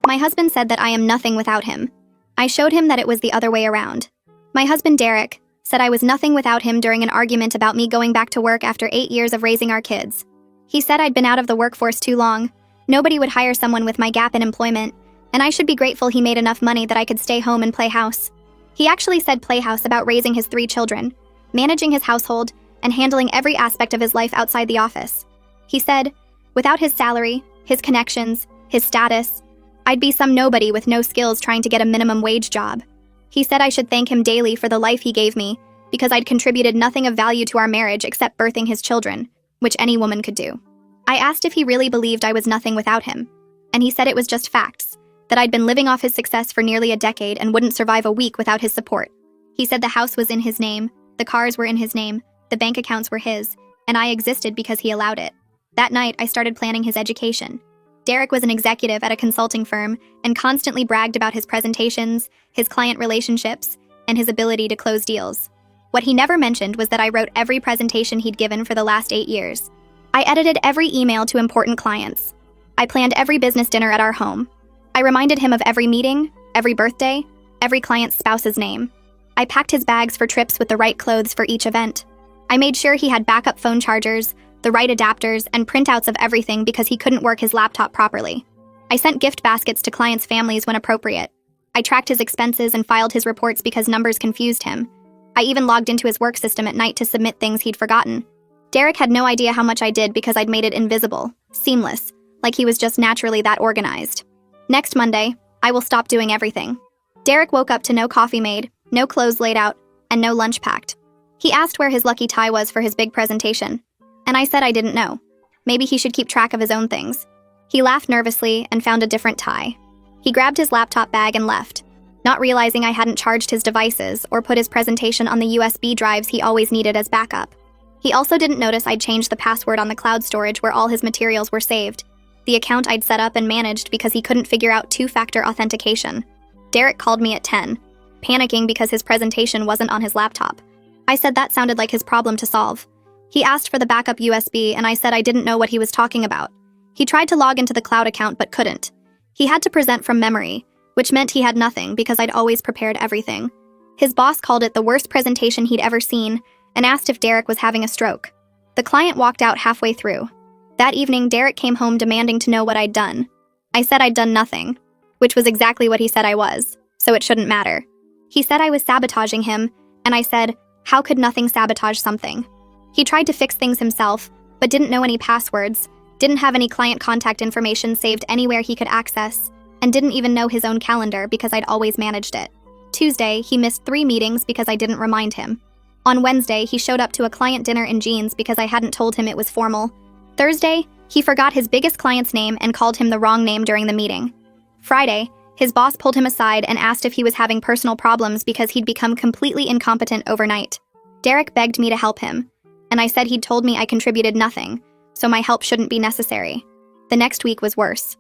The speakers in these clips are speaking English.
My husband said that I am nothing without him. I showed him that it was the other way around. My husband, Derek, said I was nothing without him during an argument about me going back to work after 8 years of raising our kids. He said I'd been out of the workforce too long. Nobody would hire someone with my gap in employment, and I should be grateful he made enough money that I could stay home and play house. He actually said playhouse about raising his 3 children, managing his household, and handling every aspect of his life outside the office. He said, without his salary, his connections, his status, I'd be some nobody with no skills trying to get a minimum wage job. He said I should thank him daily for the life he gave me, because I'd contributed nothing of value to our marriage except birthing his children, which any woman could do. I asked if he really believed I was nothing without him, and he said it was just facts, that I'd been living off his success for nearly a decade and wouldn't survive a week without his support. He said the house was in his name, the cars were in his name, the bank accounts were his, and I existed because he allowed it. That night, I started planning his education. Derek was an executive at a consulting firm and constantly bragged about his presentations, his client relationships, and his ability to close deals. What he never mentioned was that I wrote every presentation he'd given for the last 8 years. I edited every email to important clients. I planned every business dinner at our home. I reminded him of every meeting, every birthday, every client's spouse's name. I packed his bags for trips with the right clothes for each event. I made sure he had backup phone chargers, the right adapters, and printouts of everything because he couldn't work his laptop properly. I sent gift baskets to clients' families when appropriate. I tracked his expenses and filed his reports because numbers confused him. I even logged into his work system at night to submit things he'd forgotten. Derek had no idea how much I did because I'd made it invisible, seamless, like he was just naturally that organized. Next Monday, I will stop doing everything. Derek woke up to no coffee made, no clothes laid out, and no lunch packed. He asked where his lucky tie was for his big presentation, and I said I didn't know. Maybe he should keep track of his own things. He laughed nervously and found a different tie. He grabbed his laptop bag and left, not realizing I hadn't charged his devices or put his presentation on the USB drives he always needed as backup. He also didn't notice I'd changed the password on the cloud storage where all his materials were saved, the account I'd set up and managed because he couldn't figure out two-factor authentication. Derek called me at 10, panicking because his presentation wasn't on his laptop. I said that sounded like his problem to solve. He asked for the backup USB, and I said I didn't know what he was talking about. He tried to log into the cloud account but couldn't. He had to present from memory, which meant he had nothing because I'd always prepared everything. His boss called it the worst presentation he'd ever seen and asked if Derek was having a stroke. The client walked out halfway through. That evening, Derek came home demanding to know what I'd done. I said I'd done nothing, which was exactly what he said I was, so it shouldn't matter. He said I was sabotaging him, and I said, how could nothing sabotage something? He tried to fix things himself, but didn't know any passwords, didn't have any client contact information saved anywhere he could access, and didn't even know his own calendar because I'd always managed it. Tuesday, he missed 3 meetings because I didn't remind him. On Wednesday, he showed up to a client dinner in jeans because I hadn't told him it was formal. Thursday, he forgot his biggest client's name and called him the wrong name during the meeting. Friday, his boss pulled him aside and asked if he was having personal problems because he'd become completely incompetent overnight. Derek begged me to help him, and I said he'd told me I contributed nothing, so my help shouldn't be necessary. The next week was worse.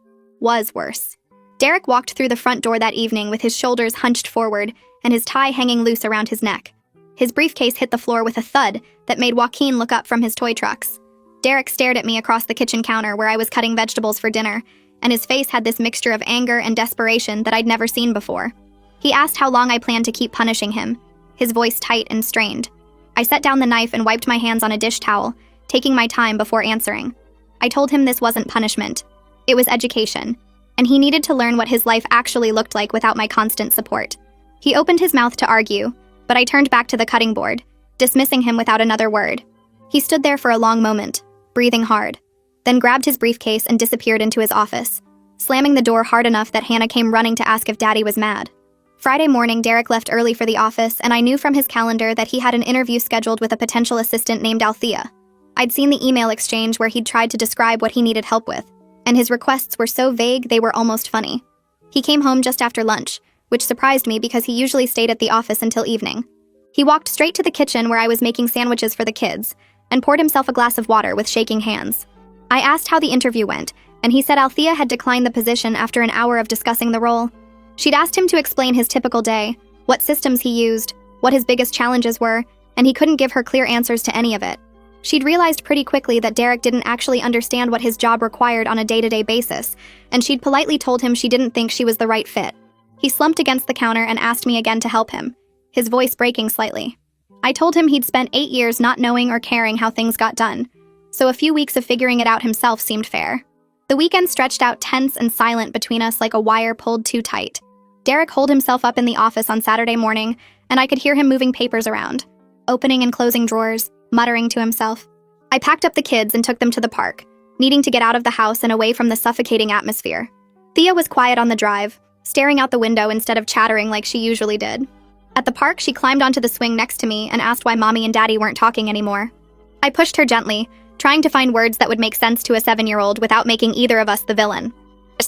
Derek walked through the front door that evening with his shoulders hunched forward and his tie hanging loose around his neck. His briefcase hit the floor with a thud that made Joaquin look up from his toy trucks. Derek stared at me across the kitchen counter where I was cutting vegetables for dinner, and his face had this mixture of anger and desperation that I'd never seen before. He asked how long I planned to keep punishing him, his voice tight and strained. I set down the knife and wiped my hands on a dish towel, taking my time before answering. I told him this wasn't punishment. It was education, and he needed to learn what his life actually looked like without my constant support. He opened his mouth to argue, but I turned back to the cutting board, dismissing him without another word. He stood there for a long moment, breathing hard, then grabbed his briefcase and disappeared into his office, slamming the door hard enough that Hannah came running to ask if Daddy was mad. Friday morning, Derek left early for the office, and I knew from his calendar that he had an interview scheduled with a potential assistant named Althea. I'd seen the email exchange where he'd tried to describe what he needed help with, and his requests were so vague they were almost funny. He came home just after lunch, which surprised me because he usually stayed at the office until evening. He walked straight to the kitchen where I was making sandwiches for the kids, and poured himself a glass of water with shaking hands. I asked how the interview went, and he said Althea had declined the position after an hour of discussing the role. She'd asked him to explain his typical day, what systems he used, what his biggest challenges were, and he couldn't give her clear answers to any of it. She'd realized pretty quickly that Derek didn't actually understand what his job required on a day-to-day basis, and she'd politely told him she didn't think she was the right fit. He slumped against the counter and asked me again to help him, his voice breaking slightly. I told him he'd spent 8 years not knowing or caring how things got done, so a few weeks of figuring it out himself seemed fair. The weekend stretched out tense and silent between us like a wire pulled too tight. Derek holed himself up in the office on Saturday morning, and I could hear him moving papers around, opening and closing drawers, muttering to himself. I packed up the kids and took them to the park, needing to get out of the house and away from the suffocating atmosphere. Thea was quiet on the drive, staring out the window instead of chattering like she usually did. At the park, she climbed onto the swing next to me and asked why Mommy and Daddy weren't talking anymore. I pushed her gently, trying to find words that would make sense to a 7-year-old without making either of us the villain.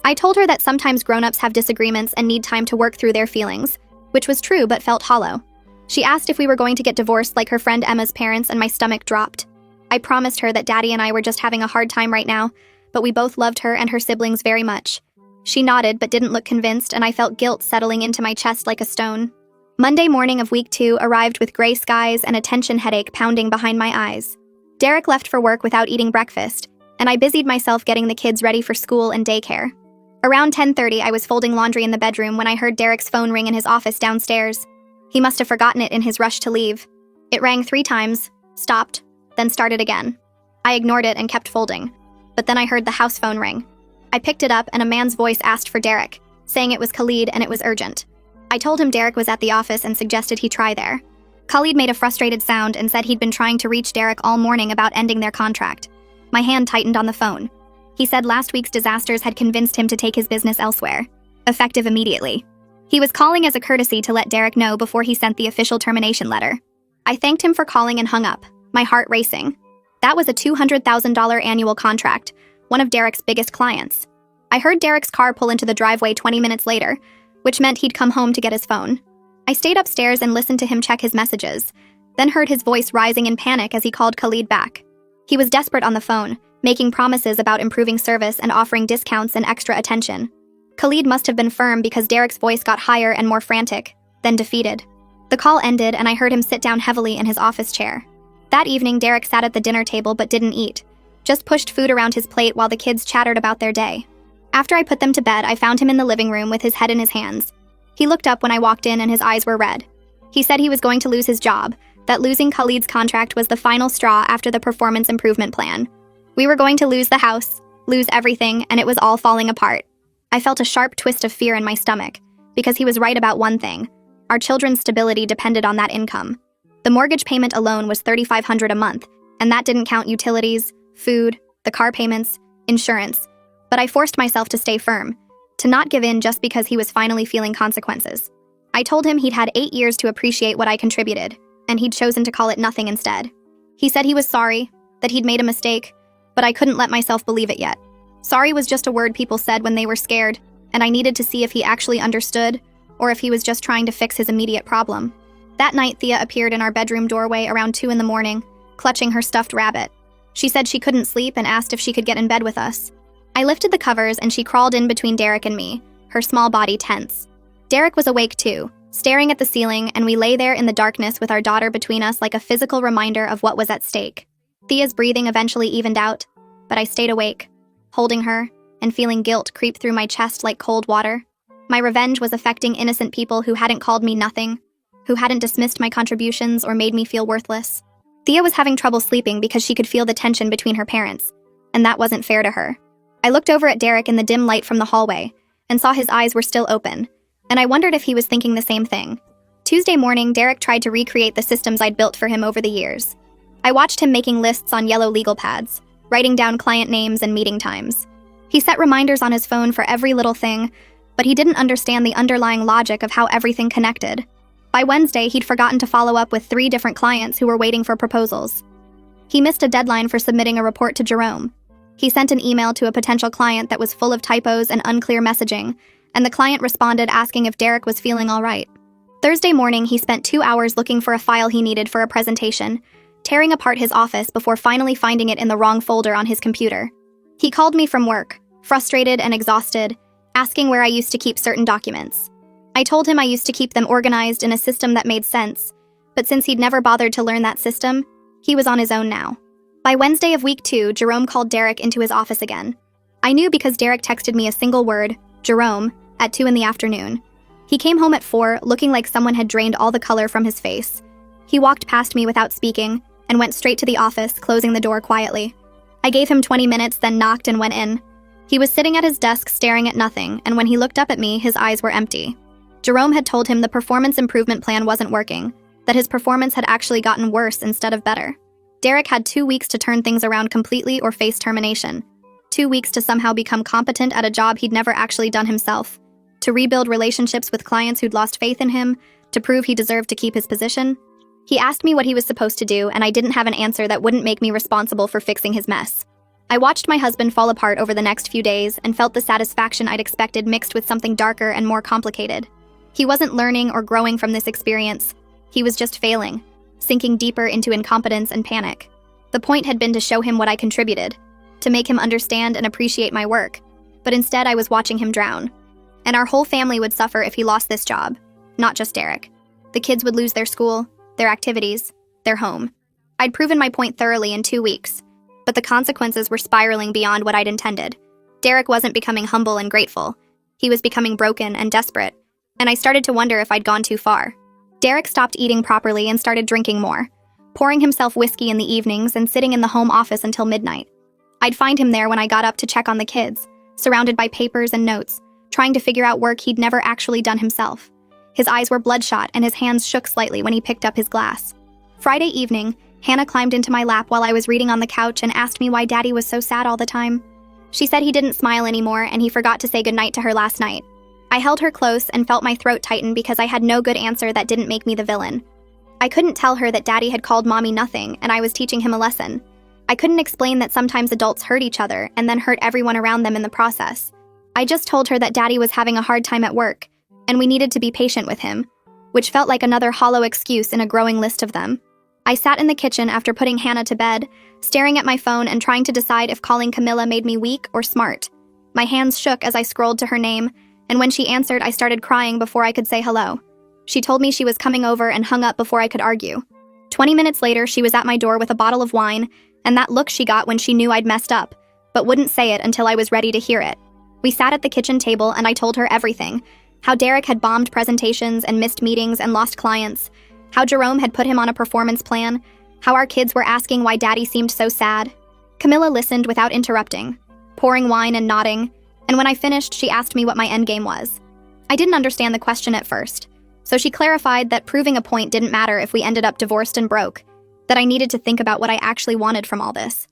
I told her that sometimes grown-ups have disagreements and need time to work through their feelings, which was true but felt hollow. She asked if we were going to get divorced like her friend Emma's parents, and my stomach dropped. I promised her that Daddy and I were just having a hard time right now, but we both loved her and her siblings very much. She nodded but didn't look convinced, and I felt guilt settling into my chest like a stone. Monday morning of week 2 arrived with gray skies and a tension headache pounding behind my eyes. Derek left for work without eating breakfast, and I busied myself getting the kids ready for school and daycare. Around 10:30, I was folding laundry in the bedroom when I heard Derek's phone ring in his office downstairs. He must have forgotten it in his rush to leave. It rang 3 times, stopped, then started again. I ignored it and kept folding, but then I heard the house phone ring. I picked it up and a man's voice asked for Derek, saying it was Khalid and it was urgent. I told him Derek was at the office and suggested he try there. Khalid made a frustrated sound and said he'd been trying to reach Derek all morning about ending their contract. My hand tightened on the phone. He said last week's disasters had convinced him to take his business elsewhere, effective immediately. He was calling as a courtesy to let Derek know before he sent the official termination letter. I thanked him for calling and hung up, my heart racing. That was a $200,000 annual contract, one of Derek's biggest clients. I heard Derek's car pull into the driveway 20 minutes later, which meant he'd come home to get his phone. I stayed upstairs and listened to him check his messages, then heard his voice rising in panic as he called Khalid back. He was desperate on the phone, making promises about improving service and offering discounts and extra attention. Khalid must have been firm because Derek's voice got higher and more frantic, then defeated. The call ended and I heard him sit down heavily in his office chair. That evening, Derek sat at the dinner table but didn't eat, just pushed food around his plate while the kids chattered about their day. After I put them to bed, I found him in the living room with his head in his hands. He looked up when I walked in and his eyes were red. He said he was going to lose his job, that losing Khalid's contract was the final straw after the performance improvement plan. We were going to lose the house, lose everything, and it was all falling apart. I felt a sharp twist of fear in my stomach, because he was right about one thing. Our children's stability depended on that income. The mortgage payment alone was $3,500 a month, and that didn't count utilities, food, the car payments, insurance. But I forced myself to stay firm, to not give in just because he was finally feeling consequences. I told him he'd had 8 years to appreciate what I contributed, and he'd chosen to call it nothing instead. He said he was sorry, that he'd made a mistake, but I couldn't let myself believe it yet. Sorry was just a word people said when they were scared, and I needed to see if he actually understood, or if he was just trying to fix his immediate problem. That night, Thea appeared in our bedroom doorway around 2 a.m, clutching her stuffed rabbit. She said she couldn't sleep and asked if she could get in bed with us. I lifted the covers and she crawled in between Derek and me, her small body tense. Derek was awake too, staring at the ceiling, and we lay there in the darkness with our daughter between us like a physical reminder of what was at stake. Thea's breathing eventually evened out, but I stayed awake, holding her, and feeling guilt creep through my chest like cold water. My revenge was affecting innocent people who hadn't called me nothing, who hadn't dismissed my contributions or made me feel worthless. Thea was having trouble sleeping because she could feel the tension between her parents, and that wasn't fair to her. I looked over at Derek in the dim light from the hallway and saw his eyes were still open, and I wondered if he was thinking the same thing. Tuesday morning, Derek tried to recreate the systems I'd built for him over the years. I watched him making lists on yellow legal pads, writing down client names and meeting times. He set reminders on his phone for every little thing, but he didn't understand the underlying logic of how everything connected. By Wednesday, he'd forgotten to follow up with 3 different clients who were waiting for proposals. He missed a deadline for submitting a report to Jerome. He sent an email to a potential client that was full of typos and unclear messaging, and the client responded asking if Derek was feeling all right. Thursday morning, he spent 2 hours looking for a file he needed for a presentation, tearing apart his office before finally finding it in the wrong folder on his computer. He called me from work, frustrated and exhausted, asking where I used to keep certain documents. I told him I used to keep them organized in a system that made sense, but since he'd never bothered to learn that system, he was on his own now. By Wednesday of week 2, Jerome called Derek into his office again. I knew because Derek texted me a single word, Jerome, at 2 in the afternoon. He came home at 4, looking like someone had drained all the color from his face. He walked past me without speaking and went straight to the office, closing the door quietly. I gave him 20 minutes, then knocked and went in. He was sitting at his desk staring at nothing, and when he looked up at me, his eyes were empty. Jerome had told him the performance improvement plan wasn't working, that his performance had actually gotten worse instead of better. Derek had 2 weeks to turn things around completely or face termination. 2 weeks to somehow become competent at a job he'd never actually done himself. To rebuild relationships with clients who'd lost faith in him, to prove he deserved to keep his position. He asked me what he was supposed to do, and I didn't have an answer that wouldn't make me responsible for fixing his mess. I watched my husband fall apart over the next few days and felt the satisfaction I'd expected mixed with something darker and more complicated. He wasn't learning or growing from this experience. He was just failing, sinking deeper into incompetence and panic. The point had been to show him what I contributed, to make him understand and appreciate my work, but instead I was watching him drown. And our whole family would suffer if he lost this job, not just Derek. The kids would lose their school, their activities, their home. I'd proven my point thoroughly in 2 weeks, but the consequences were spiraling beyond what I'd intended. Derek wasn't becoming humble and grateful. He was becoming broken and desperate, and I started to wonder if I'd gone too far. Derek stopped eating properly and started drinking more, pouring himself whiskey in the evenings and sitting in the home office until midnight. I'd find him there when I got up to check on the kids, surrounded by papers and notes, trying to figure out work he'd never actually done himself. His eyes were bloodshot and his hands shook slightly when he picked up his glass. Friday evening, Hannah climbed into my lap while I was reading on the couch and asked me why Daddy was so sad all the time. She said he didn't smile anymore and he forgot to say goodnight to her last night. I held her close and felt my throat tighten because I had no good answer that didn't make me the villain. I couldn't tell her that Daddy had called Mommy nothing and I was teaching him a lesson. I couldn't explain that sometimes adults hurt each other and then hurt everyone around them in the process. I just told her that Daddy was having a hard time at work, and we needed to be patient with him, which felt like another hollow excuse in a growing list of them. I sat in the kitchen after putting Hannah to bed, staring at my phone and trying to decide if calling Camilla made me weak or smart. My hands shook as I scrolled to her name, and when she answered, I started crying before I could say hello. She told me she was coming over and hung up before I could argue. 20 minutes later, she was at my door with a bottle of wine, and that look she got when she knew I'd messed up, but wouldn't say it until I was ready to hear it. We sat at the kitchen table and I told her everything. How Derek had bombed presentations and missed meetings and lost clients. How Jerome had put him on a performance plan. How our kids were asking why Daddy seemed so sad. Camilla listened without interrupting, pouring wine and nodding, and when I finished, she asked me what my endgame was. I didn't understand the question at first, so she clarified that proving a point didn't matter if we ended up divorced and broke, that I needed to think about what I actually wanted from all this.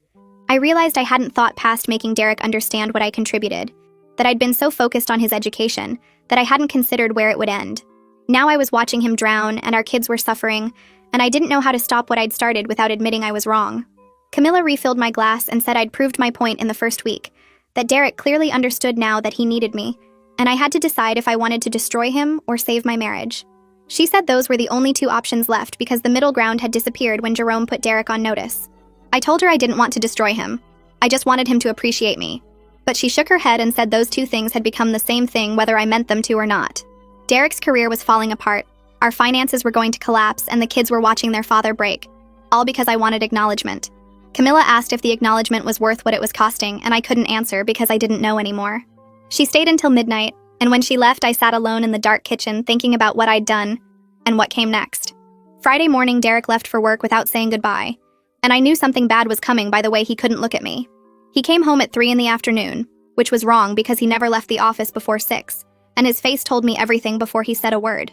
I realized I hadn't thought past making Derek understand what I contributed, that I'd been so focused on his education that I hadn't considered where it would end. Now I was watching him drown, and our kids were suffering, and I didn't know how to stop what I'd started without admitting I was wrong. Camilla refilled my glass and said I'd proved my point in the first week, that Derek clearly understood now that he needed me, and I had to decide if I wanted to destroy him or save my marriage. She said those were the only 2 options left because the middle ground had disappeared when Jerome put Derek on notice. I told her I didn't want to destroy him. I just wanted him to appreciate me. But she shook her head and said those 2 things had become the same thing whether I meant them to or not. Derek's career was falling apart, our finances were going to collapse, and the kids were watching their father break, all because I wanted acknowledgement. Camilla asked if the acknowledgement was worth what it was costing, and I couldn't answer because I didn't know anymore. She stayed until midnight, and when she left, I sat alone in the dark kitchen thinking about what I'd done and what came next. Friday morning, Derek left for work without saying goodbye, and I knew something bad was coming by the way he couldn't look at me. He came home at 3 in the afternoon, which was wrong because he never left the office before 6, and his face told me everything before he said a word.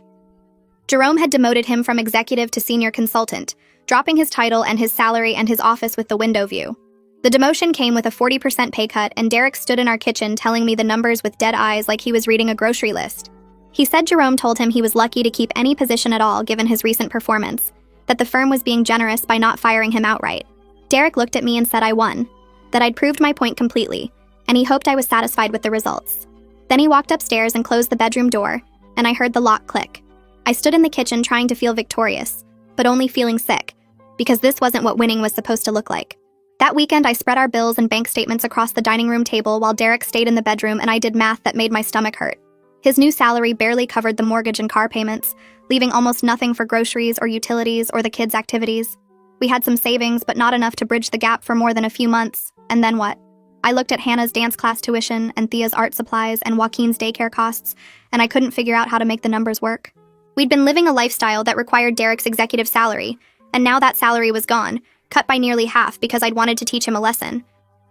Jerome had demoted him from executive to senior consultant, dropping his title and his salary and his office with the window view. The demotion came with a 40% pay cut, and Derek stood in our kitchen telling me the numbers with dead eyes like he was reading a grocery list. He said Jerome told him he was lucky to keep any position at all given his recent performance, that the firm was being generous by not firing him outright. Derek looked at me and said I won, that I'd proved my point completely, and he hoped I was satisfied with the results. Then he walked upstairs and closed the bedroom door, and I heard the lock click. I stood in the kitchen trying to feel victorious, but only feeling sick, because this wasn't what winning was supposed to look like. That weekend, I spread our bills and bank statements across the dining room table while Derek stayed in the bedroom, and I did math that made my stomach hurt. His new salary barely covered the mortgage and car payments, leaving almost nothing for groceries or utilities or the kids' activities. We had some savings, but not enough to bridge the gap for more than a few months. And then what? I looked at Hannah's dance class tuition and Thea's art supplies and Joaquin's daycare costs, and I couldn't figure out how to make the numbers work. We'd been living a lifestyle that required Derek's executive salary, and now that salary was gone, cut by nearly half because I'd wanted to teach him a lesson.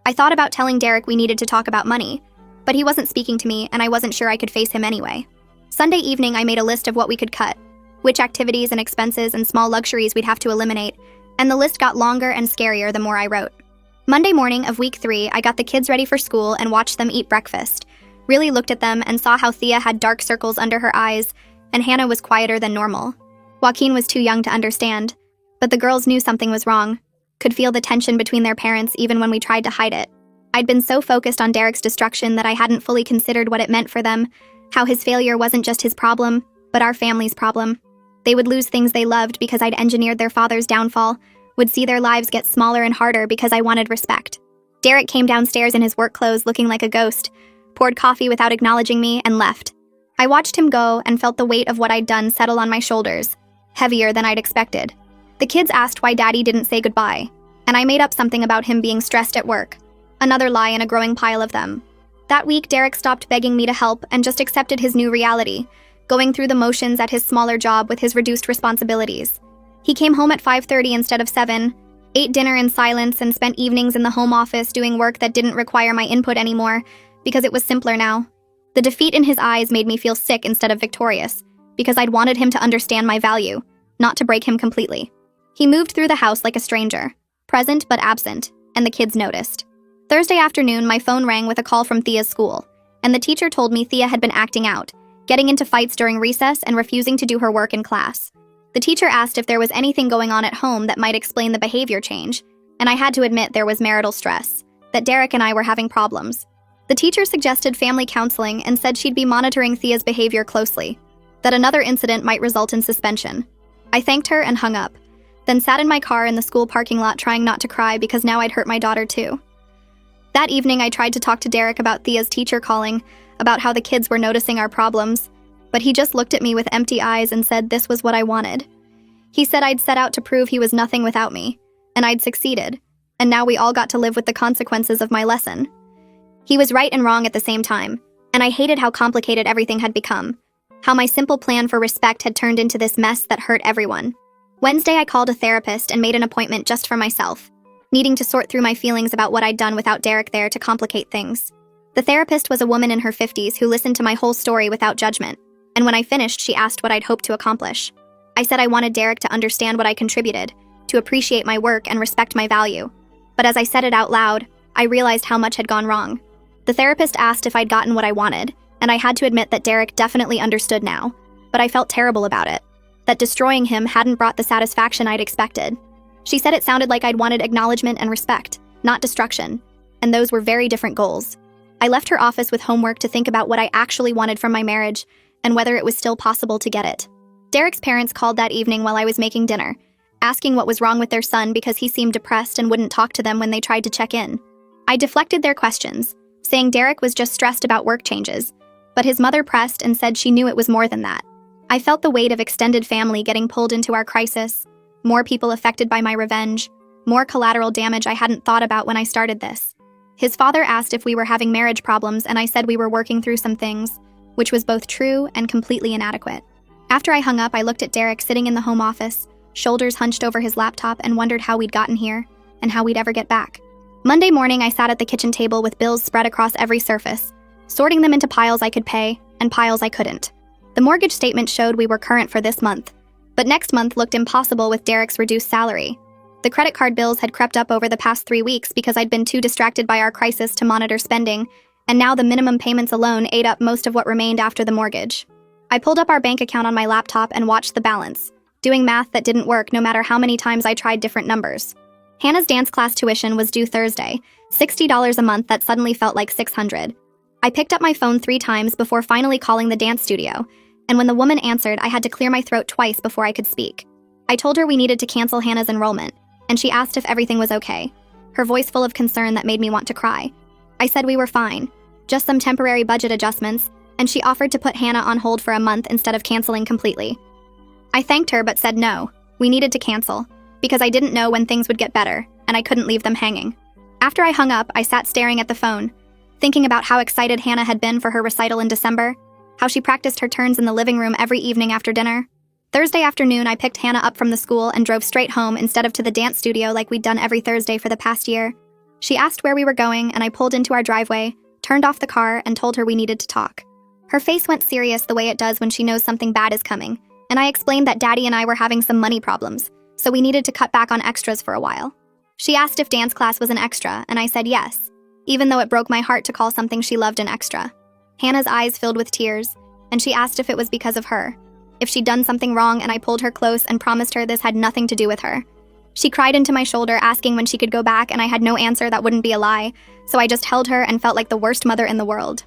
I thought about telling Derek we needed to talk about money, but he wasn't speaking to me and I wasn't sure I could face him anyway. Sunday evening, I made a list of what we could cut, which activities and expenses and small luxuries we'd have to eliminate, and the list got longer and scarier the more I wrote. Monday morning of week 3, I got the kids ready for school and watched them eat breakfast, really looked at them and saw how Thea had dark circles under her eyes, and Hannah was quieter than normal. Joaquin was too young to understand, but the girls knew something was wrong, could feel the tension between their parents even when we tried to hide it. I'd been so focused on Derek's destruction that I hadn't fully considered what it meant for them, how his failure wasn't just his problem, but our family's problem. They would lose things they loved because I'd engineered their father's downfall, would see their lives get smaller and harder because I wanted respect. Derek came downstairs in his work clothes looking like a ghost, poured coffee without acknowledging me, and left. I watched him go and felt the weight of what I'd done settle on my shoulders, heavier than I'd expected. The kids asked why Daddy didn't say goodbye, and I made up something about him being stressed at work. Another lie in a growing pile of them. That week, Derek stopped begging me to help and just accepted his new reality, going through the motions at his smaller job with his reduced responsibilities. He came home at 5:30 instead of 7, ate dinner in silence, and spent evenings in the home office doing work that didn't require my input anymore because it was simpler now. The defeat in his eyes made me feel sick instead of victorious because I'd wanted him to understand my value, not to break him completely. He moved through the house like a stranger, present but absent, and the kids noticed. Thursday afternoon, my phone rang with a call from Thea's school, and the teacher told me Thea had been acting out, getting into fights during recess and refusing to do her work in class. The teacher asked if there was anything going on at home that might explain the behavior change, and I had to admit there was marital stress, that Derek and I were having problems. The teacher suggested family counseling and said she'd be monitoring Thea's behavior closely, that another incident might result in suspension. I thanked her and hung up, then sat in my car in the school parking lot trying not to cry because now I'd hurt my daughter too. That evening, I tried to talk to Derek about Thea's teacher calling, about how the kids were noticing our problems, but he just looked at me with empty eyes and said this was what I wanted. He said I'd set out to prove he was nothing without me, and I'd succeeded, and now we all got to live with the consequences of my lesson. He was right and wrong at the same time, and I hated how complicated everything had become, how my simple plan for respect had turned into this mess that hurt everyone. Wednesday, I called a therapist and made an appointment just for myself, needing to sort through my feelings about what I'd done without Derek there to complicate things. The therapist was a woman in her 50s who listened to my whole story without judgment, and when I finished, she asked what I'd hoped to accomplish. I said I wanted Derek to understand what I contributed, to appreciate my work and respect my value. But as I said it out loud, I realized how much had gone wrong. The therapist asked if I'd gotten what I wanted, and I had to admit that Derek definitely understood now, but I felt terrible about it, that destroying him hadn't brought the satisfaction I'd expected. She said it sounded like I'd wanted acknowledgement and respect, not destruction, and those were very different goals. I left her office with homework to think about what I actually wanted from my marriage and whether it was still possible to get it. Derek's parents called that evening while I was making dinner, asking what was wrong with their son because he seemed depressed and wouldn't talk to them when they tried to check in. I deflected their questions, saying Derek was just stressed about work changes, but his mother pressed and said she knew it was more than that. I felt the weight of extended family getting pulled into our crisis, more people affected by my revenge, more collateral damage I hadn't thought about when I started this. His father asked if we were having marriage problems, and I said we were working through some things, which was both true and completely inadequate. After I hung up, I looked at Derek sitting in the home office, shoulders hunched over his laptop, and wondered how we'd gotten here and how we'd ever get back. Monday morning, I sat at the kitchen table with bills spread across every surface, sorting them into piles I could pay and piles I couldn't. The mortgage statement showed we were current for this month, but next month looked impossible with Derek's reduced salary. The credit card bills had crept up over the past 3 weeks because I'd been too distracted by our crisis to monitor spending, and now the minimum payments alone ate up most of what remained after the mortgage. I pulled up our bank account on my laptop and watched the balance, doing math that didn't work no matter how many times I tried different numbers. Hannah's dance class tuition was due Thursday, $60 a month that suddenly felt like $600. I picked up my phone 3 times before finally calling the dance studio, and when the woman answered, I had to clear my throat twice before I could speak. I told her we needed to cancel Hannah's enrollment, and she asked if everything was okay, her voice full of concern that made me want to cry. I said we were fine, just some temporary budget adjustments, and she offered to put Hannah on hold for a month instead of canceling completely. I thanked her but said no, we needed to cancel, because I didn't know when things would get better, and I couldn't leave them hanging. After I hung up, I sat staring at the phone, thinking about how excited Hannah had been for her recital in December, how she practiced her turns in the living room every evening after dinner. Thursday afternoon, I picked Hannah up from the school and drove straight home instead of to the dance studio like we'd done every Thursday for the past year. She asked where we were going, and I pulled into our driveway, turned off the car, and told her we needed to talk. Her face went serious the way it does when she knows something bad is coming, and I explained that Daddy and I were having some money problems, so we needed to cut back on extras for a while. She asked if dance class was an extra, and I said yes, even though it broke my heart to call something she loved an extra. Hannah's eyes filled with tears, and she asked if it was because of her, if she'd done something wrong, and I pulled her close and promised her this had nothing to do with her. She cried into my shoulder asking when she could go back, and I had no answer that wouldn't be a lie, so I just held her and felt like the worst mother in the world.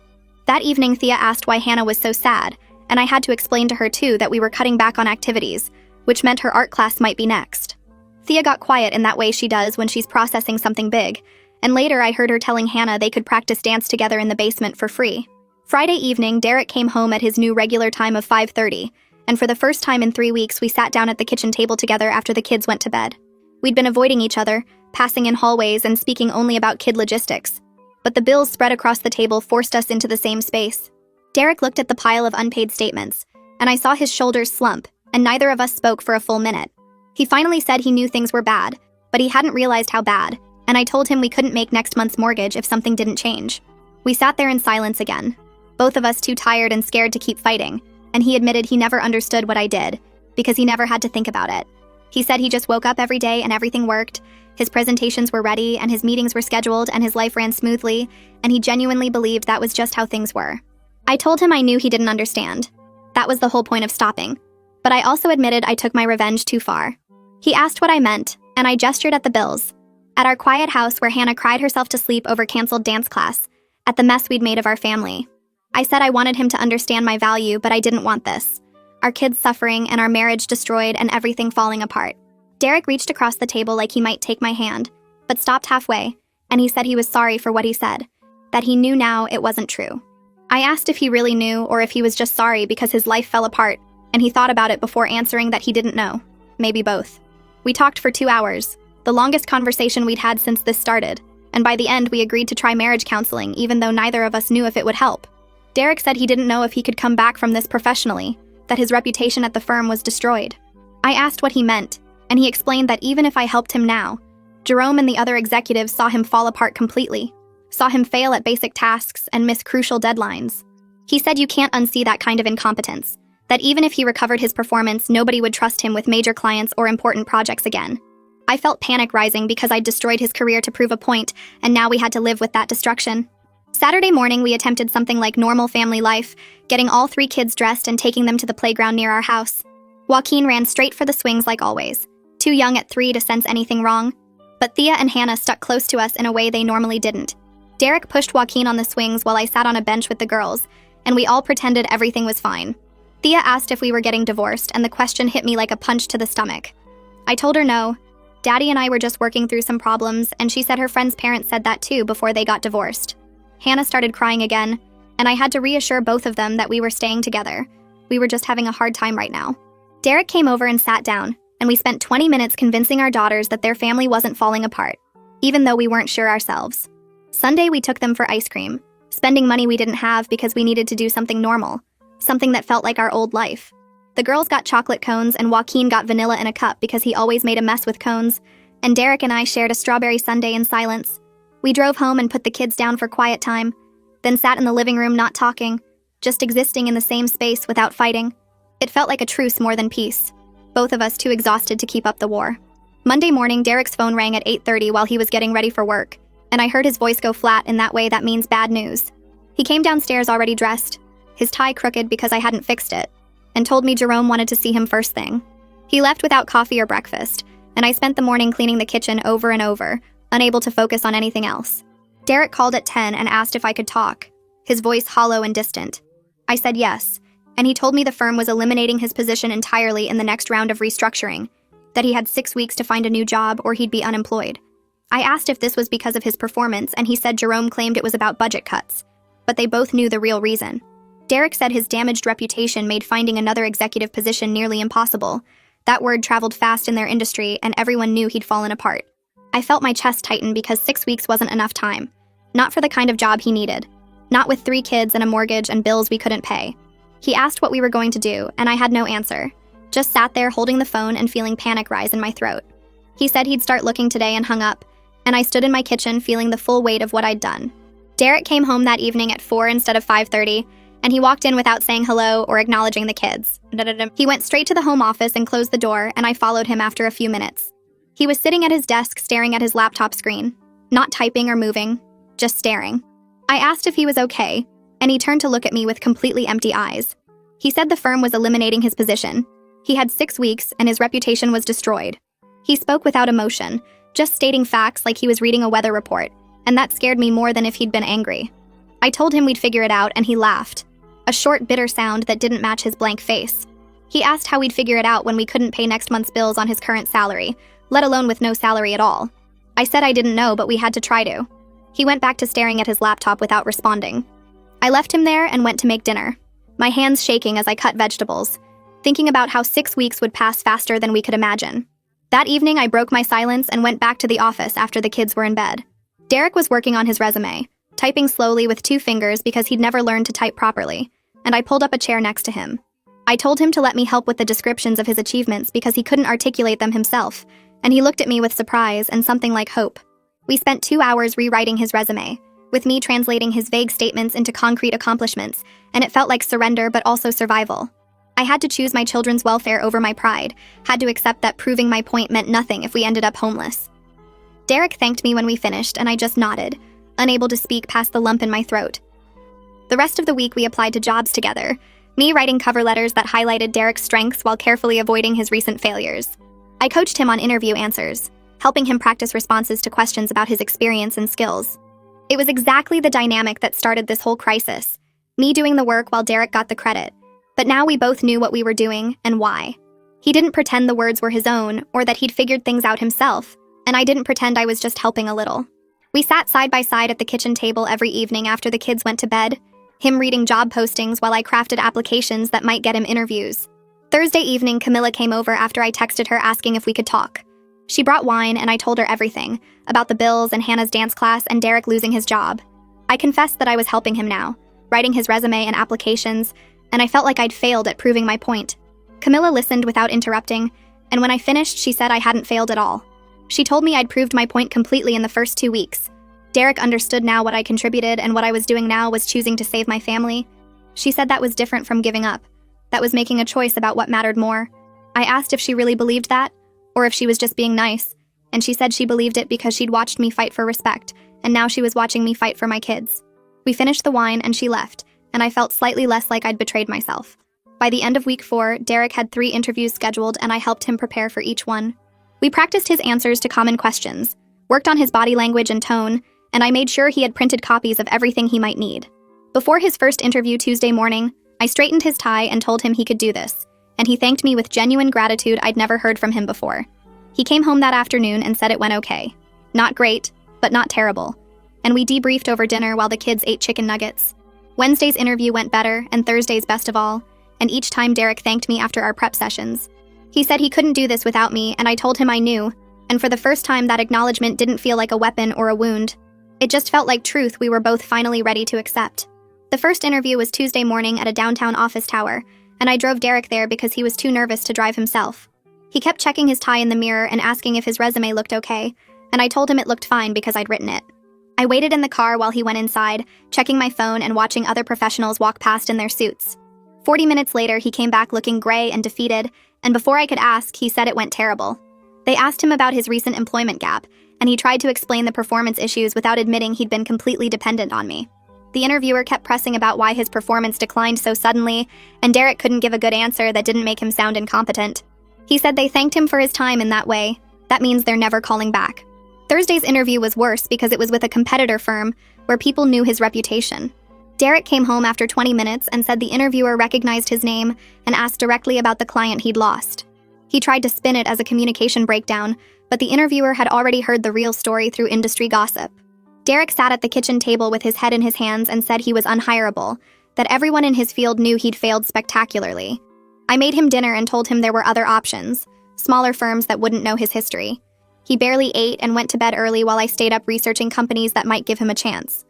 That evening, Thea asked why Hannah was so sad, and I had to explain to her too that we were cutting back on activities, which meant her art class might be next. Thea got quiet in that way she does when she's processing something big, and later I heard her telling Hannah they could practice dance together in the basement for free. Friday evening, Derek came home at his new regular time of 5:30, and for the first time in 3 weeks, we sat down at the kitchen table together after the kids went to bed. We'd been avoiding each other, passing in hallways and speaking only about kid logistics. But the bills spread across the table forced us into the same space. Derek looked at the pile of unpaid statements, and I saw his shoulders slump, and neither of us spoke for a full minute. He finally said he knew things were bad, but he hadn't realized how bad, and I told him we couldn't make next month's mortgage if something didn't change. We sat there in silence again, both of us too tired and scared to keep fighting, and he admitted he never understood what I did, because he never had to think about it. He said he just woke up every day and everything worked, his presentations were ready and his meetings were scheduled and his life ran smoothly, and he genuinely believed that was just how things were. I told him I knew he didn't understand. That was the whole point of stopping. But I also admitted I took my revenge too far. He asked what I meant, and I gestured at the bills. At our quiet house where Hannah cried herself to sleep over canceled dance class, at the mess we'd made of our family. I said I wanted him to understand my value, but I didn't want this. Our kids suffering and our marriage destroyed and everything falling apart. Derek reached across the table like he might take my hand, but stopped halfway, and he said he was sorry for what he said, that he knew now it wasn't true. I asked if he really knew or if he was just sorry because his life fell apart, and he thought about it before answering that he didn't know. Maybe both. We talked for 2 hours, the longest conversation we'd had since this started, and by the end we agreed to try marriage counseling even though neither of us knew if it would help. Derek said he didn't know if he could come back from this professionally, that his reputation at the firm was destroyed. I asked what he meant, and he explained that even if I helped him now, Jerome and the other executives saw him fall apart completely, saw him fail at basic tasks and miss crucial deadlines. He said you can't unsee that kind of incompetence, that even if he recovered his performance, nobody would trust him with major clients or important projects again. I felt panic rising because I'd destroyed his career to prove a point, and now we had to live with that destruction. Saturday morning, we attempted something like normal family life, getting all 3 kids dressed and taking them to the playground near our house. Joaquin ran straight for the swings like always, too young at 3 to sense anything wrong. But Thea and Hannah stuck close to us in a way they normally didn't. Derek pushed Joaquin on the swings while I sat on a bench with the girls, and we all pretended everything was fine. Thea asked if we were getting divorced, and the question hit me like a punch to the stomach. I told her no. Daddy and I were just working through some problems, and she said her friend's parents said that too before they got divorced. Hannah started crying again, and I had to reassure both of them that we were staying together. We were just having a hard time right now. Derek came over and sat down, and we spent 20 minutes convincing our daughters that their family wasn't falling apart, even though we weren't sure ourselves. Sunday, we took them for ice cream, spending money we didn't have because we needed to do something normal, something that felt like our old life. The girls got chocolate cones, and Joaquin got vanilla in a cup because he always made a mess with cones, and Derek and I shared a strawberry sundae in silence. We drove home and put the kids down for quiet time, then sat in the living room not talking, just existing in the same space without fighting. It felt like a truce more than peace, both of us too exhausted to keep up the war. Monday morning, Derek's phone rang at 8:30 while he was getting ready for work, and I heard his voice go flat in that way that means bad news. He came downstairs already dressed, his tie crooked because I hadn't fixed it, and told me Jerome wanted to see him first thing. He left without coffee or breakfast, and I spent the morning cleaning the kitchen over and over, unable to focus on anything else. Derek called at 10 and asked if I could talk, his voice hollow and distant. I said yes, and he told me the firm was eliminating his position entirely in the next round of restructuring, that he had 6 weeks to find a new job or he'd be unemployed. I asked if this was because of his performance, and he said Jerome claimed it was about budget cuts, but they both knew the real reason. Derek said his damaged reputation made finding another executive position nearly impossible, That word traveled fast in their industry, and everyone knew he'd fallen apart. I felt my chest tighten because 6 weeks wasn't enough time. Not for the kind of job he needed. Not with 3 kids and a mortgage and bills we couldn't pay. He asked what we were going to do, and I had no answer. Just sat there holding the phone and feeling panic rise in my throat. He said he'd start looking today and hung up, and I stood in my kitchen feeling the full weight of what I'd done. Derek came home that evening at 4 instead of 5:30, and he walked in without saying hello or acknowledging the kids. He went straight to the home office and closed the door, and I followed him after a few minutes. He was sitting at his desk staring at his laptop screen, not typing or moving, just staring. I asked if he was okay, and he turned to look at me with completely empty eyes. He said the firm was eliminating his position. He had 6 weeks, and his reputation was destroyed. He spoke without emotion, just stating facts like he was reading a weather report, and that scared me more than if he'd been angry. I told him we'd figure it out, and he laughed. A short, bitter sound that didn't match his blank face. He asked how we'd figure it out when we couldn't pay next month's bills on his current salary, let alone with no salary at all. I said I didn't know, but we had to try to. He went back to staring at his laptop without responding. I left him there and went to make dinner, my hands shaking as I cut vegetables, thinking about how 6 weeks would pass faster than we could imagine. That evening, I broke my silence and went back to the office after the kids were in bed. Derek was working on his resume, typing slowly with 2 fingers because he'd never learned to type properly, and I pulled up a chair next to him. I told him to let me help with the descriptions of his achievements because he couldn't articulate them himself, and he looked at me with surprise and something like hope. We spent 2 hours rewriting his resume, with me translating his vague statements into concrete accomplishments, and it felt like surrender but also survival. I had to choose my children's welfare over my pride, had to accept that proving my point meant nothing if we ended up homeless. Derek thanked me when we finished, and I just nodded, unable to speak past the lump in my throat. The rest of the week we applied to jobs together, me writing cover letters that highlighted Derek's strengths while carefully avoiding his recent failures. I coached him on interview answers, helping him practice responses to questions about his experience and skills. It was exactly the dynamic that started this whole crisis, me doing the work while Derek got the credit. But now we both knew what we were doing and why. He didn't pretend the words were his own or that he'd figured things out himself, and I didn't pretend I was just helping a little. We sat side by side at the kitchen table every evening after the kids went to bed, him reading job postings while I crafted applications that might get him interviews. Thursday evening, Camilla came over after I texted her asking if we could talk. She brought wine, and I told her everything, about the bills and Hannah's dance class and Derek losing his job. I confessed that I was helping him now, writing his resume and applications, and I felt like I'd failed at proving my point. Camilla listened without interrupting, and when I finished, she said I hadn't failed at all. She told me I'd proved my point completely in the first 2 weeks. Derek understood now what I contributed, and what I was doing now was choosing to save my family. She said that was different from giving up. That was making a choice about what mattered more. I asked if she really believed that, or if she was just being nice, and she said she believed it because she'd watched me fight for respect, and now she was watching me fight for my kids. We finished the wine, and she left, and I felt slightly less like I'd betrayed myself. By the end of week 4, Derek had 3 interviews scheduled, and I helped him prepare for each one. We practiced his answers to common questions, worked on his body language and tone, and I made sure he had printed copies of everything he might need. Before his first interview Tuesday morning, I straightened his tie and told him he could do this, and he thanked me with genuine gratitude I'd never heard from him before. He came home that afternoon and said it went okay. Not great, but not terrible. And we debriefed over dinner while the kids ate chicken nuggets. Wednesday's interview went better, and Thursday's best of all, and each time Derek thanked me after our prep sessions. He said he couldn't do this without me, and I told him I knew, and for the first time that acknowledgement didn't feel like a weapon or a wound. It just felt like truth we were both finally ready to accept. The first interview was Tuesday morning at a downtown office tower, and I drove Derek there because he was too nervous to drive himself. He kept checking his tie in the mirror and asking if his resume looked okay, and I told him it looked fine because I'd written it. I waited in the car while he went inside, checking my phone and watching other professionals walk past in their suits. 40 minutes later, he came back looking gray and defeated, and before I could ask, he said it went terrible. They asked him about his recent employment gap, and he tried to explain the performance issues without admitting he'd been completely dependent on me. The interviewer kept pressing about why his performance declined so suddenly, and Derek couldn't give a good answer that didn't make him sound incompetent. He said they thanked him for his time in that way. That means they're never calling back. Thursday's interview was worse because it was with a competitor firm where people knew his reputation. Derek came home after 20 minutes and said the interviewer recognized his name and asked directly about the client he'd lost. He tried to spin it as a communication breakdown, but the interviewer had already heard the real story through industry gossip. Derek sat at the kitchen table with his head in his hands and said he was unhireable, that everyone in his field knew he'd failed spectacularly. I made him dinner and told him there were other options, smaller firms that wouldn't know his history. He barely ate and went to bed early while I stayed up researching companies that might give him a chance.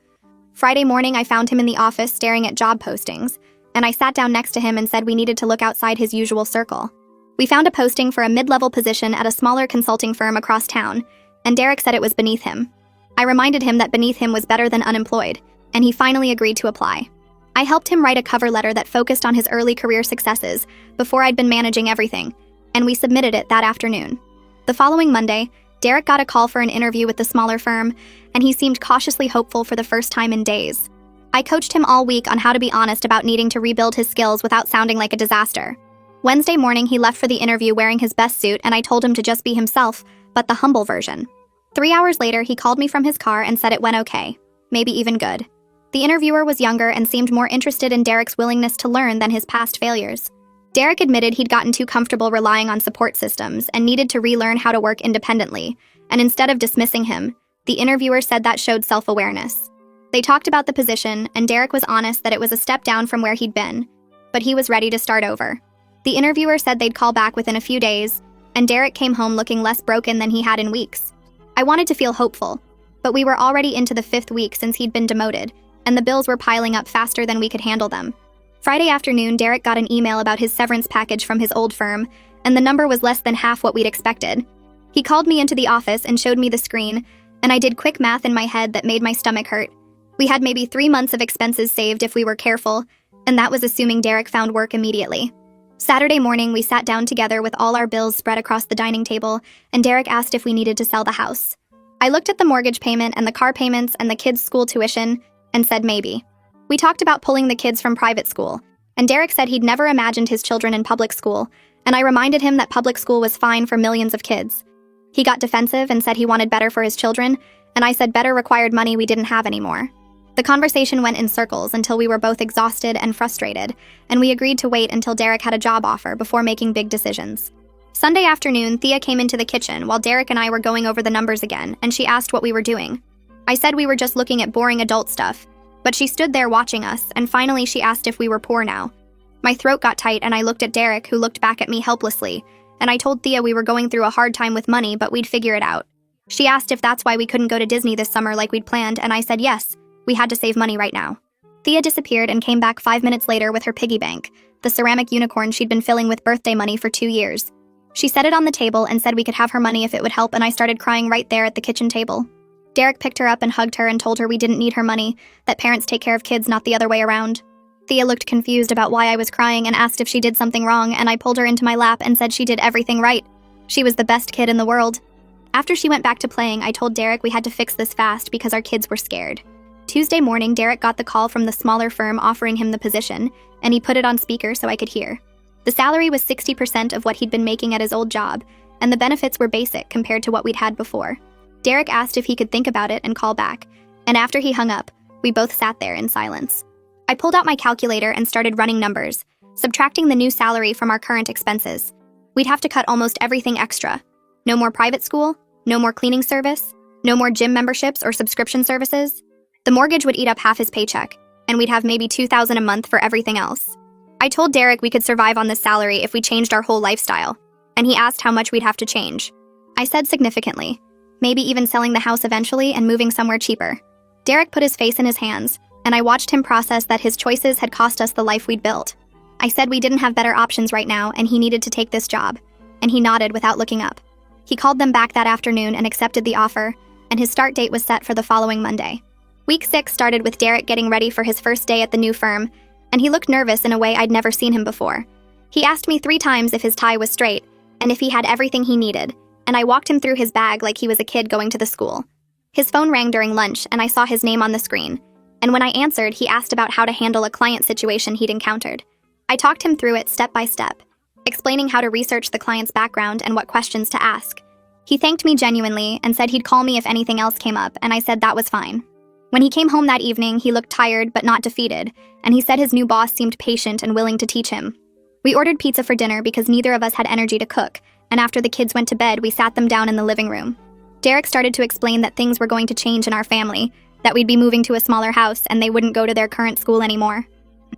Friday morning, I found him in the office staring at job postings, and I sat down next to him and said we needed to look outside his usual circle. We found a posting for a mid-level position at a smaller consulting firm across town, and Derek said it was beneath him. I reminded him that beneath him was better than unemployed, and he finally agreed to apply. I helped him write a cover letter that focused on his early career successes before I'd been managing everything, and we submitted it that afternoon. The following Monday, Derek got a call for an interview with the smaller firm, and he seemed cautiously hopeful for the first time in days. I coached him all week on how to be honest about needing to rebuild his skills without sounding like a disaster. Wednesday morning, he left for the interview wearing his best suit, and I told him to just be himself, but the humble version. 3 hours later, he called me from his car and said it went okay, maybe even good. The interviewer was younger and seemed more interested in Derek's willingness to learn than his past failures. Derek admitted he'd gotten too comfortable relying on support systems and needed to relearn how to work independently, and instead of dismissing him, the interviewer said that showed self-awareness. They talked about the position, and Derek was honest that it was a step down from where he'd been, but he was ready to start over. The interviewer said they'd call back within a few days, and Derek came home looking less broken than he had in weeks. I wanted to feel hopeful, but we were already into the 5th week since he'd been demoted, and the bills were piling up faster than we could handle them. Friday afternoon, Derek got an email about his severance package from his old firm, and the number was less than half what we'd expected. He called me into the office and showed me the screen, and I did quick math in my head that made my stomach hurt. We had maybe 3 months of expenses saved if we were careful, and that was assuming Derek found work immediately. Saturday morning, we sat down together with all our bills spread across the dining table, and Derek asked if we needed to sell the house. I looked at the mortgage payment and the car payments and the kids' school tuition and said maybe. We talked about pulling the kids from private school, and Derek said he'd never imagined his children in public school, and I reminded him that public school was fine for millions of kids. He got defensive and said he wanted better for his children, and I said better required money we didn't have anymore. The conversation went in circles until we were both exhausted and frustrated, and we agreed to wait until Derek had a job offer before making big decisions. Sunday afternoon, Thea came into the kitchen while Derek and I were going over the numbers again, and she asked what we were doing. I said we were just looking at boring adult stuff, but she stood there watching us, and finally she asked if we were poor now. My throat got tight, and I looked at Derek, who looked back at me helplessly, and I told Thea we were going through a hard time with money, but we'd figure it out. She asked if that's why we couldn't go to Disney this summer like we'd planned, and I said yes. We had to save money right now. Thea disappeared and came back 5 minutes later with her piggy bank, the ceramic unicorn she'd been filling with birthday money for 2 years. She set it on the table and said we could have her money if it would help, and I started crying right there at the kitchen table. Derek picked her up and hugged her and told her we didn't need her money, that parents take care of kids, not the other way around. Thea looked confused about why I was crying and asked if she did something wrong, and I pulled her into my lap and said she did everything right. She was the best kid in the world. After she went back to playing, I told Derek we had to fix this fast because our kids were scared. Tuesday morning, Derek got the call from the smaller firm offering him the position, and he put it on speaker so I could hear. The salary was 60% of what he'd been making at his old job, and the benefits were basic compared to what we'd had before. Derek asked if he could think about it and call back, and after he hung up, we both sat there in silence. I pulled out my calculator and started running numbers, subtracting the new salary from our current expenses. We'd have to cut almost everything extra. No more private school, no more cleaning service, no more gym memberships or subscription services. The mortgage would eat up half his paycheck, and we'd have maybe $2,000 a month for everything else. I told Derek we could survive on this salary if we changed our whole lifestyle, and he asked how much we'd have to change. I said significantly, maybe even selling the house eventually and moving somewhere cheaper. Derek put his face in his hands, and I watched him process that his choices had cost us the life we'd built. I said we didn't have better options right now, and he needed to take this job, and he nodded without looking up. He called them back that afternoon and accepted the offer, and his start date was set for the following Monday. Week 6 started with Derek getting ready for his first day at the new firm, and he looked nervous in a way I'd never seen him before. He asked me 3 times if his tie was straight, and if he had everything he needed, and I walked him through his bag like he was a kid going to the school. His phone rang during lunch, and I saw his name on the screen, and when I answered, he asked about how to handle a client situation he'd encountered. I talked him through it step by step, explaining how to research the client's background and what questions to ask. He thanked me genuinely and said he'd call me if anything else came up, and I said that was fine. When he came home that evening, he looked tired but not defeated, and he said his new boss seemed patient and willing to teach him. We ordered pizza for dinner because neither of us had energy to cook, and after the kids went to bed, we sat them down in the living room. Derek started to explain that things were going to change in our family, that we'd be moving to a smaller house and they wouldn't go to their current school anymore.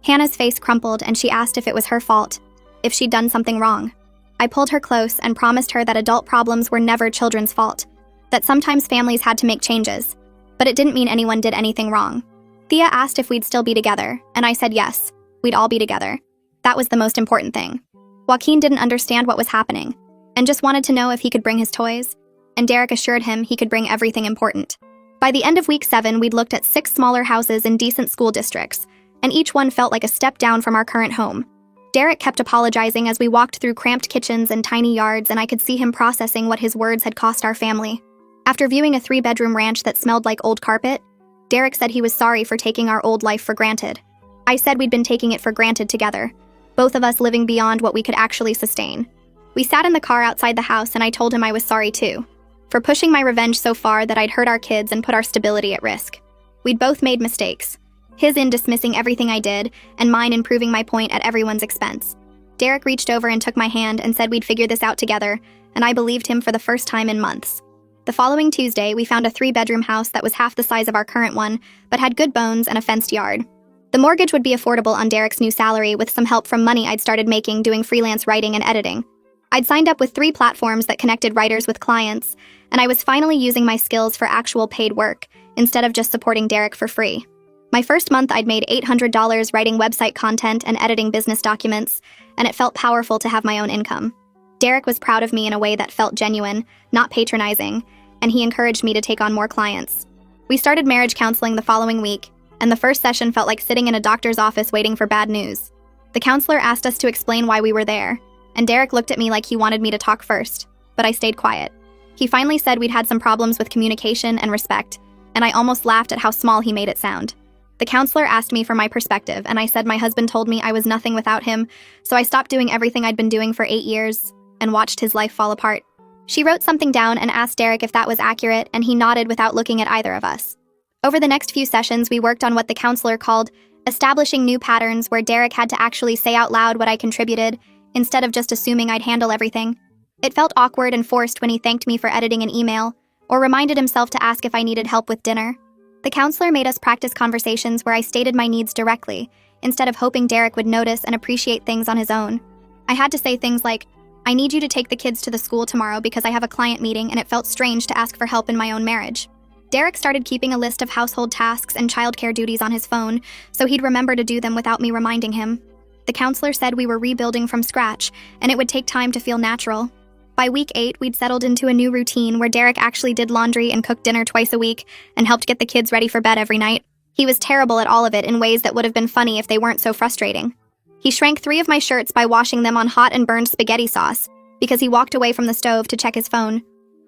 Hannah's face crumpled and she asked if it was her fault, if she'd done something wrong. I pulled her close and promised her that adult problems were never children's fault, that sometimes families had to make changes, but it didn't mean anyone did anything wrong. Thea asked if we'd still be together, and I said yes, we'd all be together. That was the most important thing. Joaquin didn't understand what was happening, and just wanted to know if he could bring his toys, and Derek assured him he could bring everything important. By the end of week 7, we'd looked at 6 smaller houses in decent school districts, and each one felt like a step down from our current home. Derek kept apologizing as we walked through cramped kitchens and tiny yards, and I could see him processing what his words had cost our family. After viewing a 3-bedroom ranch that smelled like old carpet, Derek said he was sorry for taking our old life for granted. I said we'd been taking it for granted together, both of us living beyond what we could actually sustain. We sat in the car outside the house, and I told him I was sorry too, for pushing my revenge so far that I'd hurt our kids and put our stability at risk. We'd both made mistakes, his in dismissing everything I did, and mine in proving my point at everyone's expense. Derek reached over and took my hand and said we'd figure this out together, and I believed him for the first time in months. The following Tuesday, we found a 3-bedroom house that was half the size of our current one, but had good bones and a fenced yard. The mortgage would be affordable on Derek's new salary with some help from money I'd started making doing freelance writing and editing. I'd signed up with 3 platforms that connected writers with clients, and I was finally using my skills for actual paid work, instead of just supporting Derek for free. My first month, I'd made $800 writing website content and editing business documents, and it felt powerful to have my own income. Derek was proud of me in a way that felt genuine, not patronizing, and he encouraged me to take on more clients. We started marriage counseling the following week, and the first session felt like sitting in a doctor's office waiting for bad news. The counselor asked us to explain why we were there, and Derek looked at me like he wanted me to talk first, but I stayed quiet. He finally said we'd had some problems with communication and respect, and I almost laughed at how small he made it sound. The counselor asked me for my perspective, and I said my husband told me I was nothing without him, so I stopped doing everything I'd been doing for 8 years, and watched his life fall apart. She wrote something down and asked Derek if that was accurate, and he nodded without looking at either of us. Over the next few sessions, we worked on what the counselor called establishing new patterns, where Derek had to actually say out loud what I contributed, instead of just assuming I'd handle everything. It felt awkward and forced when he thanked me for editing an email, or reminded himself to ask if I needed help with dinner. The counselor made us practice conversations where I stated my needs directly, instead of hoping Derek would notice and appreciate things on his own. I had to say things like, I need you to take the kids to the school tomorrow because I have a client meeting, and it felt strange to ask for help in my own marriage. Derek started keeping a list of household tasks and childcare duties on his phone, so he'd remember to do them without me reminding him. The counselor said we were rebuilding from scratch, and it would take time to feel natural. By week 8, we'd settled into a new routine where Derek actually did laundry and cooked dinner twice a week and helped get the kids ready for bed every night. He was terrible at all of it in ways that would have been funny if they weren't so frustrating. He shrank 3 of my shirts by washing them on hot and burned spaghetti sauce, because he walked away from the stove to check his phone.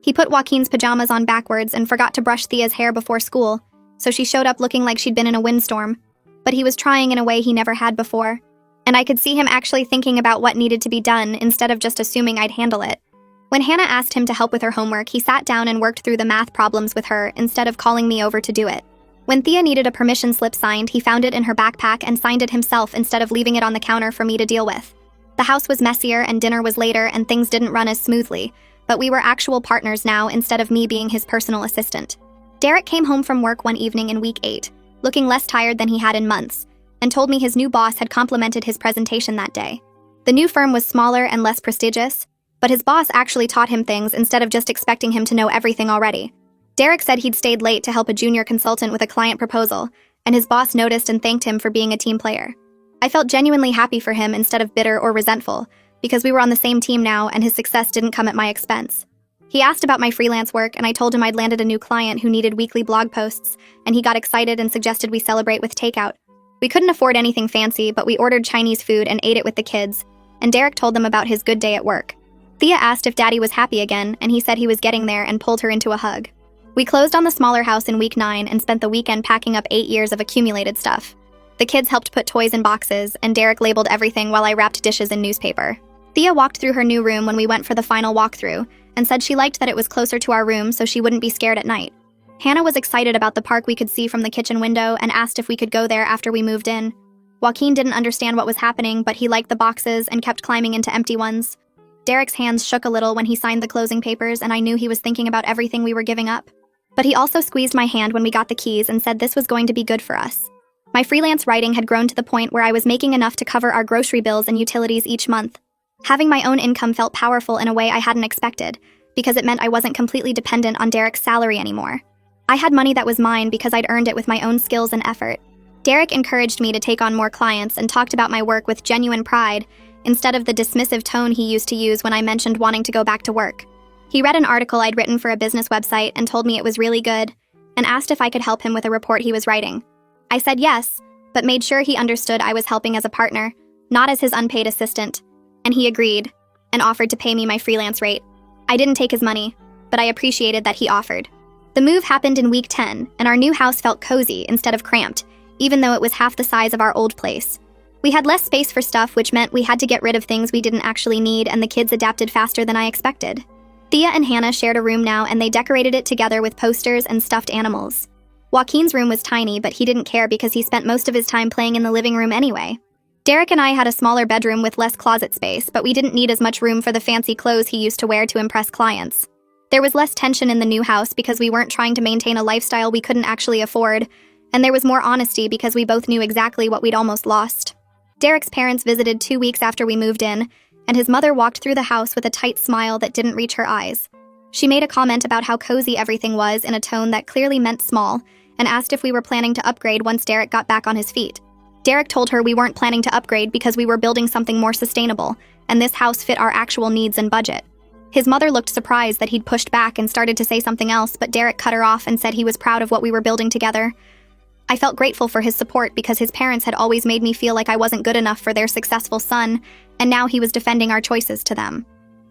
He put Joaquin's pajamas on backwards and forgot to brush Thea's hair before school, so she showed up looking like she'd been in a windstorm. But he was trying in a way he never had before, and I could see him actually thinking about what needed to be done instead of just assuming I'd handle it. When Hannah asked him to help with her homework, he sat down and worked through the math problems with her instead of calling me over to do it. When Thea needed a permission slip signed, he found it in her backpack and signed it himself instead of leaving it on the counter for me to deal with. The house was messier and dinner was later and things didn't run as smoothly, but we were actual partners now instead of me being his personal assistant. Derek came home from work one evening in week 8, looking less tired than he had in months, and told me his new boss had complimented his presentation that day. The new firm was smaller and less prestigious, but his boss actually taught him things instead of just expecting him to know everything already. Derek said he'd stayed late to help a junior consultant with a client proposal, and his boss noticed and thanked him for being a team player. I felt genuinely happy for him instead of bitter or resentful, because we were on the same team now and his success didn't come at my expense. He asked about my freelance work, and I told him I'd landed a new client who needed weekly blog posts, and he got excited and suggested we celebrate with takeout. We couldn't afford anything fancy, but we ordered Chinese food and ate it with the kids, and Derek told them about his good day at work. Thea asked if Daddy was happy again, and he said he was getting there and pulled her into a hug. We closed on the smaller house in week 9 and spent the weekend packing up 8 years of accumulated stuff. The kids helped put toys in boxes, and Derek labeled everything while I wrapped dishes in newspaper. Thea walked through her new room when we went for the final walkthrough, and said she liked that it was closer to our room so she wouldn't be scared at night. Hannah was excited about the park we could see from the kitchen window and asked if we could go there after we moved in. Joaquin didn't understand what was happening, but he liked the boxes and kept climbing into empty ones. Derek's hands shook a little when he signed the closing papers, and I knew he was thinking about everything we were giving up. But he also squeezed my hand when we got the keys and said this was going to be good for us. My freelance writing had grown to the point where I was making enough to cover our grocery bills and utilities each month. Having my own income felt powerful in a way I hadn't expected, because it meant I wasn't completely dependent on Derek's salary anymore. I had money that was mine because I'd earned it with my own skills and effort. Derek encouraged me to take on more clients and talked about my work with genuine pride, instead of the dismissive tone he used to use when I mentioned wanting to go back to work. He read an article I'd written for a business website and told me it was really good, and asked if I could help him with a report he was writing. I said yes, but made sure he understood I was helping as a partner, not as his unpaid assistant, and he agreed, and offered to pay me my freelance rate. I didn't take his money, but I appreciated that he offered. The move happened in week 10, and our new house felt cozy instead of cramped, even though it was half the size of our old place. We had less space for stuff, which meant we had to get rid of things we didn't actually need, and the kids adapted faster than I expected. Thea and Hannah shared a room now, and they decorated it together with posters and stuffed animals. Joaquin's room was tiny, but he didn't care because he spent most of his time playing in the living room anyway. Derek and I had a smaller bedroom with less closet space, but we didn't need as much room for the fancy clothes he used to wear to impress clients. There was less tension in the new house because we weren't trying to maintain a lifestyle we couldn't actually afford, and there was more honesty because we both knew exactly what we'd almost lost. Derek's parents visited 2 weeks after we moved in, and his mother walked through the house with a tight smile that didn't reach her eyes. She made a comment about how cozy everything was in a tone that clearly meant small, and asked if we were planning to upgrade once Derek got back on his feet. Derek told her we weren't planning to upgrade because we were building something more sustainable, and this house fit our actual needs and budget. His mother looked surprised that he'd pushed back and started to say something else, but Derek cut her off and said he was proud of what we were building together. I felt grateful for his support because his parents had always made me feel like I wasn't good enough for their successful son, and now he was defending our choices to them.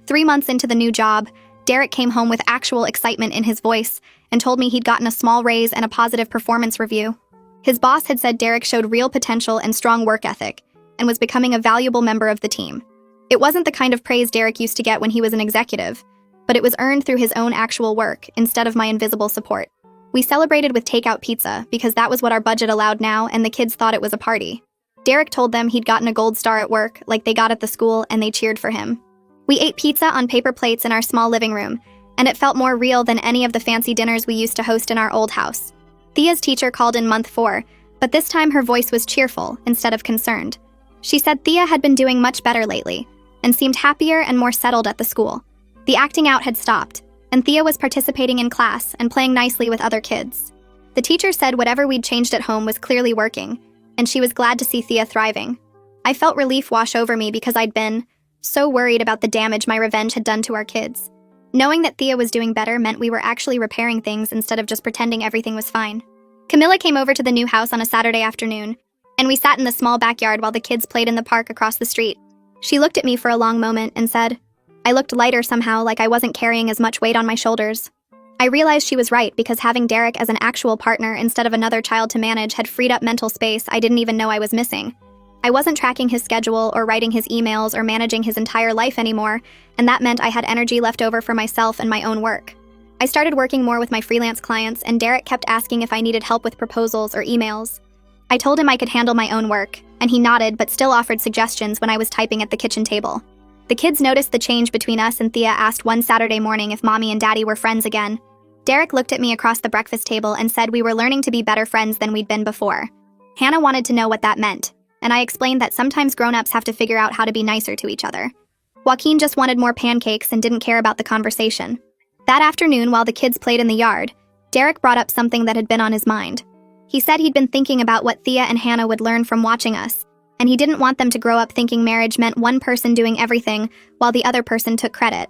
3 months into the new job, Derek came home with actual excitement in his voice and told me he'd gotten a small raise and a positive performance review. His boss had said Derek showed real potential and strong work ethic, and was becoming a valuable member of the team. It wasn't the kind of praise Derek used to get when he was an executive, but it was earned through his own actual work instead of my invisible support. We celebrated with takeout pizza because that was what our budget allowed now, and the kids thought it was a party. Derek told them he'd gotten a gold star at work, like they got at the school, and they cheered for him. We ate pizza on paper plates in our small living room, and it felt more real than any of the fancy dinners we used to host in our old house. Thea's teacher called in month 4, but this time her voice was cheerful instead of concerned. She said Thea had been doing much better lately, and seemed happier and more settled at the school. The acting out had stopped, and Thea was participating in class and playing nicely with other kids. The teacher said whatever we'd changed at home was clearly working, and she was glad to see Thea thriving. I felt relief wash over me because I'd been so worried about the damage my revenge had done to our kids. Knowing that Thea was doing better meant we were actually repairing things instead of just pretending everything was fine. Camilla came over to the new house on a Saturday afternoon, and we sat in the small backyard while the kids played in the park across the street. She looked at me for a long moment and said, I looked lighter somehow, like I wasn't carrying as much weight on my shoulders. I realized she was right because having Derek as an actual partner instead of another child to manage had freed up mental space I didn't even know I was missing. I wasn't tracking his schedule or writing his emails or managing his entire life anymore, and that meant I had energy left over for myself and my own work. I started working more with my freelance clients, and Derek kept asking if I needed help with proposals or emails. I told him I could handle my own work, and he nodded but still offered suggestions when I was typing at the kitchen table. The kids noticed the change between us, and Thea asked one Saturday morning if Mommy and Daddy were friends again. Derek looked at me across the breakfast table and said we were learning to be better friends than we'd been before. Hannah wanted to know what that meant, and I explained that sometimes grown-ups have to figure out how to be nicer to each other. Joaquin just wanted more pancakes and didn't care about the conversation. That afternoon, while the kids played in the yard, Derek brought up something that had been on his mind. He said he'd been thinking about what Thea and Hannah would learn from watching us, and he didn't want them to grow up thinking marriage meant one person doing everything while the other person took credit.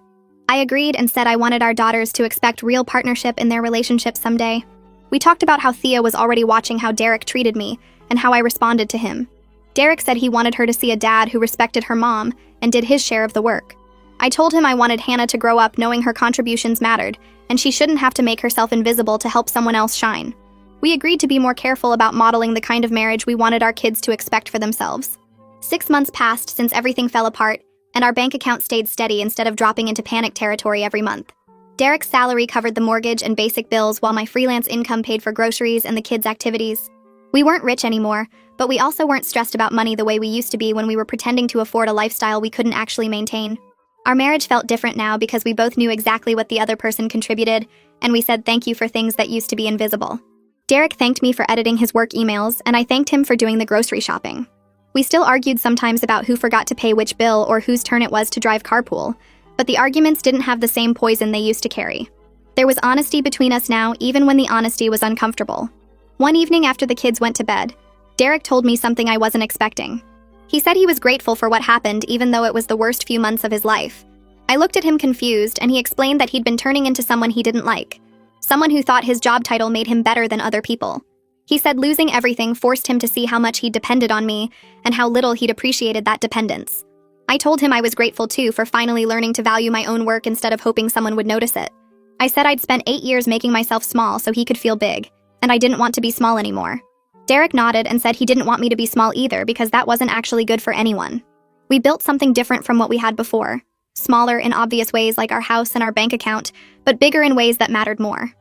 I agreed and said I wanted our daughters to expect real partnership in their relationship someday. We talked about how Thea was already watching how Derek treated me and how I responded to him. Derek said he wanted her to see a dad who respected her mom and did his share of the work. I told him I wanted Hannah to grow up knowing her contributions mattered, and she shouldn't have to make herself invisible to help someone else shine. We agreed to be more careful about modeling the kind of marriage we wanted our kids to expect for themselves. 6 months passed since everything fell apart, and our bank account stayed steady instead of dropping into panic territory every month. Derek's salary covered the mortgage and basic bills while my freelance income paid for groceries and the kids' activities. We weren't rich anymore, but we also weren't stressed about money the way we used to be when we were pretending to afford a lifestyle we couldn't actually maintain. Our marriage felt different now because we both knew exactly what the other person contributed, and we said thank you for things that used to be invisible. Derek thanked me for editing his work emails, and I thanked him for doing the grocery shopping. We still argued sometimes about who forgot to pay which bill or whose turn it was to drive carpool, but the arguments didn't have the same poison they used to carry. There was honesty between us now, even when the honesty was uncomfortable. One evening after the kids went to bed, Derek told me something I wasn't expecting. He said he was grateful for what happened even though it was the worst few months of his life. I looked at him confused, and he explained that he'd been turning into someone he didn't like. Someone who thought his job title made him better than other people. He said losing everything forced him to see how much he depended on me and how little he'd appreciated that dependence. I told him I was grateful too for finally learning to value my own work instead of hoping someone would notice it. I said I'd spent 8 years making myself small so he could feel big, and I didn't want to be small anymore. Derek nodded and said he didn't want me to be small either because that wasn't actually good for anyone. We built something different from what we had before. Smaller in obvious ways like our house and our bank account, but bigger in ways that mattered more.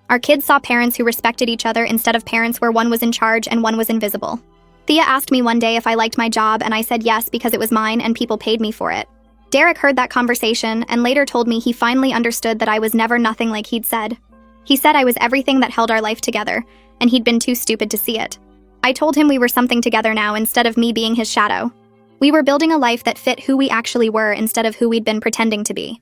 Our kids saw parents who respected each other instead of parents where one was in charge and one was invisible. Thea asked me one day if I liked my job, and I said yes because it was mine and people paid me for it. Derek heard that conversation and later told me he finally understood that I was never nothing like he'd said. He said I was everything that held our life together, and he'd been too stupid to see it. I told him we were something together now instead of me being his shadow. We were building a life that fit who we actually were instead of who we'd been pretending to be.